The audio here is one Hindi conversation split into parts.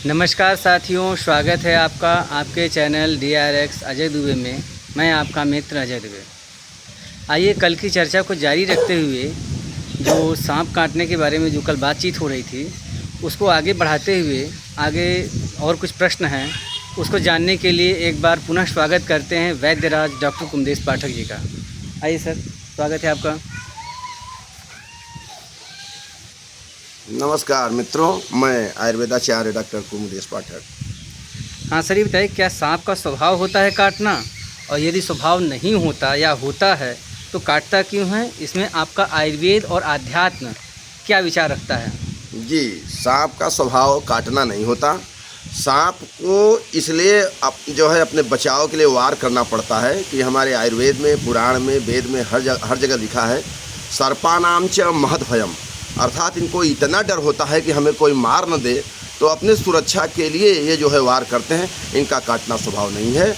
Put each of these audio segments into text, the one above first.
नमस्कार साथियों, स्वागत है आपका आपके चैनल DRX अजय दुबे में। मैं आपका मित्र अजय दुबे। आइए कल की चर्चा को जारी रखते हुए जो सांप काटने के बारे में जो कल बातचीत हो रही थी उसको आगे बढ़ाते हुए आगे और कुछ प्रश्न हैं उसको जानने के लिए एक बार पुनः स्वागत करते हैं वैद्यराज डॉक्टर कुमदेश पाठक जी का। आइए सर, स्वागत है आपका। नमस्कार मित्रों, मैं आयुर्वेदाचार्य डॉक्टर कुमदेश पाठक। हाँ सर, ये बताइए, क्या सांप का स्वभाव होता है काटना, और यदि स्वभाव नहीं होता या होता है तो काटता क्यों है? इसमें आपका आयुर्वेद और आध्यात्म क्या विचार रखता है? जी, सांप का स्वभाव काटना नहीं होता। सांप को इसलिए जो है अपने बचाव के लिए वार करना पड़ता है कि हमारे आयुर्वेद में, पुराण में, वेद में हर जगह लिखा है सर्पानाम च महद भयम, अर्थात इनको इतना डर होता है कि हमें कोई मार न दे, तो अपने सुरक्षा के लिए ये जो है वार करते हैं। इनका काटना स्वभाव नहीं है,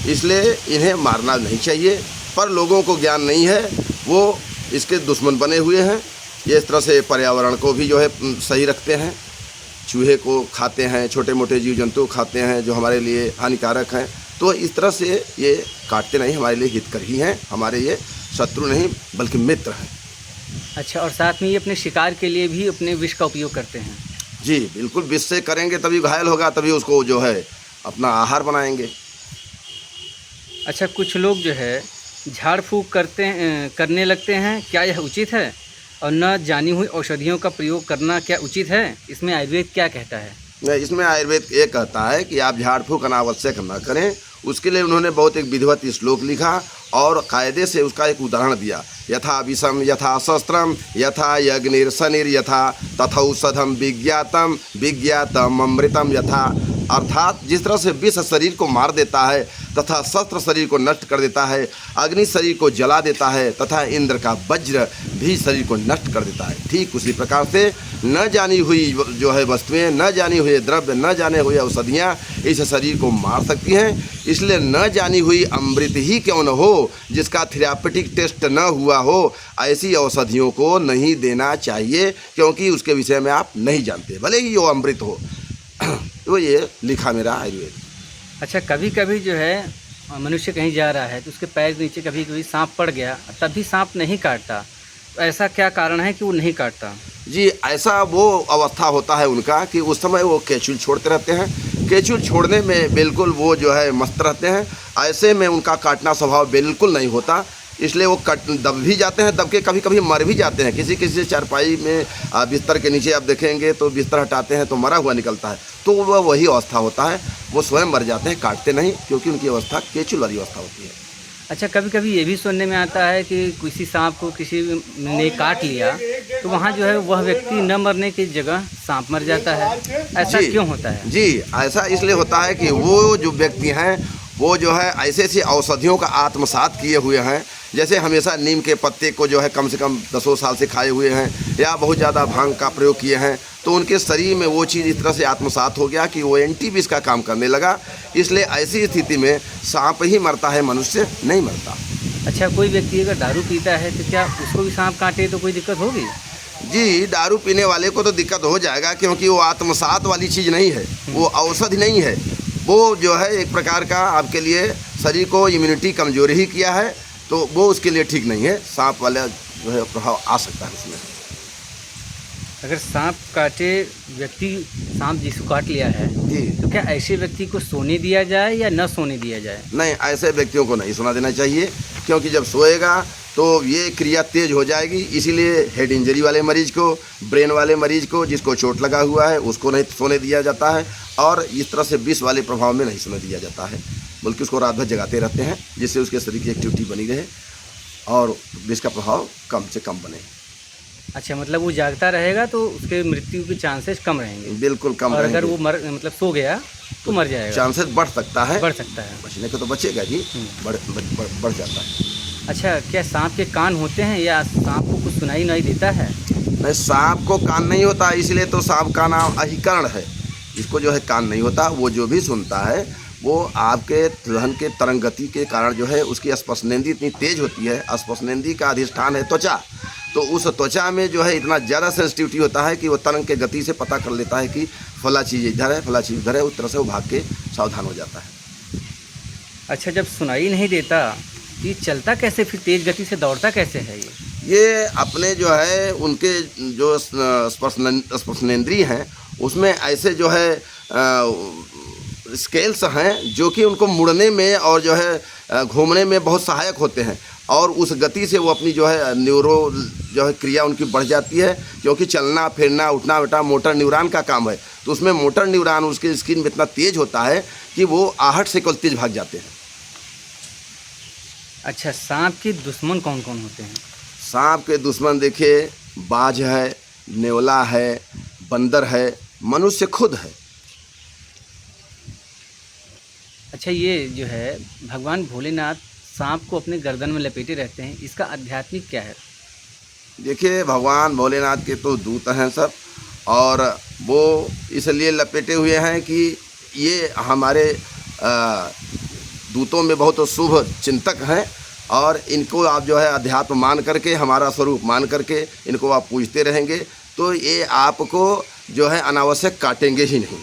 इसलिए इन्हें मारना नहीं चाहिए। पर लोगों को ज्ञान नहीं है, वो इसके दुश्मन बने हुए हैं। ये इस तरह से पर्यावरण को भी जो है सही रखते हैं, चूहे को खाते हैं, छोटे मोटे जीव जंतु खाते हैं जो हमारे लिए हानिकारक हैं। तो इस तरह से ये काटते नहीं, हमारे लिए हितकर ही हैं, हमारे ये शत्रु नहीं बल्कि मित्र हैं। अच्छा, और साथ में ये अपने शिकार के लिए भी अपने विष का उपयोग करते हैं? जी बिल्कुल, विष से करेंगे तभी घायल होगा, तभी उसको जो है अपना आहार बनाएंगे। अच्छा, कुछ लोग जो है झाड़ फूँक करने लगते हैं, क्या यह उचित है? और न जानी हुई औषधियों का प्रयोग करना क्या उचित है? इसमें आयुर्वेद क्या कहता है? इसमें आयुर्वेद ये कहता है कि आप झाड़ फूँक अनावश्यक न करें। उसके लिए उन्होंने बहुत एक विधिवत श्लोक लिखा और कायदे से उसका एक उदाहरण दिया। यथा विषम यथा शस्त्रम यथा यज्ञिर शनिर यथा तथौषधम विज्ञातम अमृतम यथा, अर्थात जिस तरह से विष शरीर को मार देता है तथा शस्त्र शरीर को नष्ट कर देता है, अग्नि शरीर को जला देता है तथा इंद्र का वज्र भी शरीर को नष्ट कर देता है, ठीक उसी प्रकार से न जानी हुई जो है वस्तुएं, न जानी हुए द्रव्य, न जाने हुए औषधियाँ इस शरीर को मार सकती हैं। इसलिए न जानी हुई अमृत ही क्यों न हो, जिसका थेरापेटिक टेस्ट न हुआ हो, ऐसी औषधियों को नहीं देना चाहिए, क्योंकि उसके विषय में आप नहीं जानते, भले ही वो अमृत हो। तो ये लिखा मेरा आयुर्वेद। अच्छा, कभी कभी जो है मनुष्य कहीं जा रहा है तो उसके पैर नीचे कभी कभी सांप पड़ गया, तब भी सांप नहीं काटता, तो ऐसा क्या कारण है कि वो नहीं काटता? जी, ऐसा वो अवस्था होता है उनका कि उस समय वो केचुल छोड़ते रहते हैं। केचुल छोड़ने में बिल्कुल वो जो है मस्त रहते हैं। ऐसे में उनका काटना स्वभाव बिल्कुल नहीं होता, इसलिए वो दब भी जाते हैं, दब के कभी कभी मर भी जाते हैं। किसी किसी चारपाई में बिस्तर के नीचे आप देखेंगे तो बिस्तर हटाते हैं तो मरा हुआ निकलता है, तो वह वही अवस्था होता है, वो स्वयं मर जाते हैं, काटते नहीं, क्योंकि उनकी अवस्था केचुल वाली अवस्था होती है। अच्छा, कभी कभी ये भी सुनने में आता है कि किसी सांप को किसी ने काट लिया तो वहाँ जो है वह व्यक्ति न मरने की जगह सांप मर जाता है, ऐसा क्यों होता है? जी, ऐसा इसलिए होता है कि वो जो व्यक्ति हैं वो जो है ऐसे ऐसी औषधियों का आत्मसात किए हुए हैं, जैसे हमेशा नीम के पत्ते को जो है कम से कम 10 साल से खाए हुए हैं, या बहुत ज़्यादा भांग का प्रयोग किए हैं, तो उनके शरीर में वो चीज़ इस तरह से आत्मसात हो गया कि वो एंटी विष का काम करने लगा। इसलिए ऐसी स्थिति में सांप ही मरता है, मनुष्य नहीं मरता। अच्छा, कोई व्यक्ति अगर दारू पीता है तो क्या उसको भी सांप काटे तो कोई दिक्कत होगी? जी, दारू पीने वाले को तो दिक्कत हो जाएगा, क्योंकि वो आत्मसात वाली चीज़ नहीं है, वो औषधि नहीं है, वो जो है एक प्रकार का आपके लिए शरीर को इम्यूनिटी कमजोर ही किया है, तो वो उसके लिए ठीक नहीं है। सांप वाला जो है प्रभाव आ सकता है उसमें। अगर सांप काटे व्यक्ति, सांप जिसको काट लिया है जी, तो क्या ऐसे व्यक्ति को सोने दिया जाए या न सोने दिया जाए? नहीं, ऐसे व्यक्तियों को नहीं सोना देना चाहिए, क्योंकि जब सोएगा तो ये क्रिया तेज हो जाएगी। इसीलिए हेड इंजरी वाले मरीज को, ब्रेन वाले मरीज को, जिसको चोट लगा हुआ है, उसको नहीं सोने दिया जाता है, और इस तरह से विष वाले प्रभाव में नहीं सोने दिया जाता है, बल्कि उसको रात भर जगाते रहते हैं, जिससे उसके शरीर की एक्टिविटी बनी रहे और विष का प्रभाव कम से कम बने। अच्छा, मतलब वो जागता रहेगा तो उसके मृत्यु के चांसेस कम रहेंगे? बिल्कुल कम और रहेंगे। अगर वो मतलब सो गया तो मर जाएगा? चांसेस बढ़ सकता है, बढ़ सकता है। बचने को तो बचेगा जी, बढ़ जाता है। अच्छा, क्या सांप के कान होते हैं या सांप को कुछ सुनाई नहीं देता है? नहीं, सांप को कान नहीं होता, इसलिए तो सांप का नाम अहिकर्ण है। इसको जो है कान नहीं होता, वो जो भी सुनता है वो आपके ध्वनि के तरंग गति के कारण जो है उसकी स्पर्शनेंद्रिय इतनी तेज होती है। स्पर्शनेंद्रिय का अधिष्ठान है त्वचा, तो उस त्वचा में जो है इतना ज़्यादा सेंसिटिविटी होता है कि वो तरंग के गति से पता कर लेता है कि फला चीज़ इधर है, फला चीज़ उधर है। उस तरह से वो भाग के सावधान हो जाता है। अच्छा, जब सुनाई नहीं देता ये चलता कैसे, फिर तेज गति से दौड़ता कैसे है ये अपने जो है उनके जो स्पर्शनेंद्रिय हैं उसमें ऐसे जो है स्केल्स हैं जो कि उनको मुड़ने में और जो है घूमने में बहुत सहायक होते हैं, और उस गति से वो अपनी जो है न्यूरो जो है क्रिया उनकी बढ़ जाती है, क्योंकि चलना फिरना उठना बैठा मोटर न्यूरॉन का काम है। तो उसमें मोटर न्यूरॉन उसके स्किन में इतना तेज होता है कि वो आहट से केवल तेज भाग जाते हैं। अच्छा, सांप के दुश्मन कौन कौन होते हैं? सांप के दुश्मन देखिए, बाज है, नेवला है, बंदर है, मनुष्य खुद है। अच्छा, ये जो है भगवान भोलेनाथ सांप को अपने गर्दन में लपेटे रहते हैं, इसका आध्यात्मिक क्या है? देखिए, भगवान भोलेनाथ के तो दूत हैं सब, और वो इसलिए लपेटे हुए हैं कि ये हमारे दूतों में बहुत शुभ चिंतक हैं, और इनको आप जो है अध्यात्म मान करके, हमारा स्वरूप मान करके इनको आप पूजते रहेंगे तो ये आपको जो है अनावश्यक काटेंगे ही नहीं।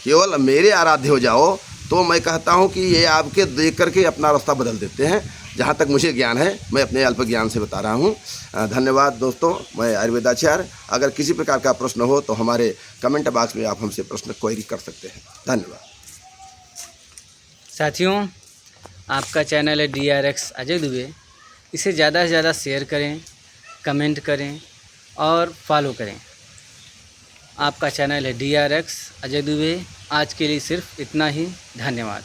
केवल मेरे आराध्य हो जाओ तो मैं कहता हूँ कि ये आपके देख करके अपना रास्ता बदल देते हैं। जहाँ तक मुझे ज्ञान है मैं अपने अल्प ज्ञान से बता रहा हूँ। धन्यवाद दोस्तों, मैं आयुर्वेदाचार्य। अगर किसी प्रकार का प्रश्न हो तो हमारे कमेंट बॉक्स में आप हमसे प्रश्न क्वेरी कर सकते हैं। धन्यवाद साथियों, आपका चैनल है DRX अजय दुबे, इसे ज़्यादा से ज़्यादा शेयर करें, कमेंट करें और फॉलो करें। आपका चैनल है DRX अजय दुबे। आज के लिए सिर्फ इतना ही। धन्यवाद।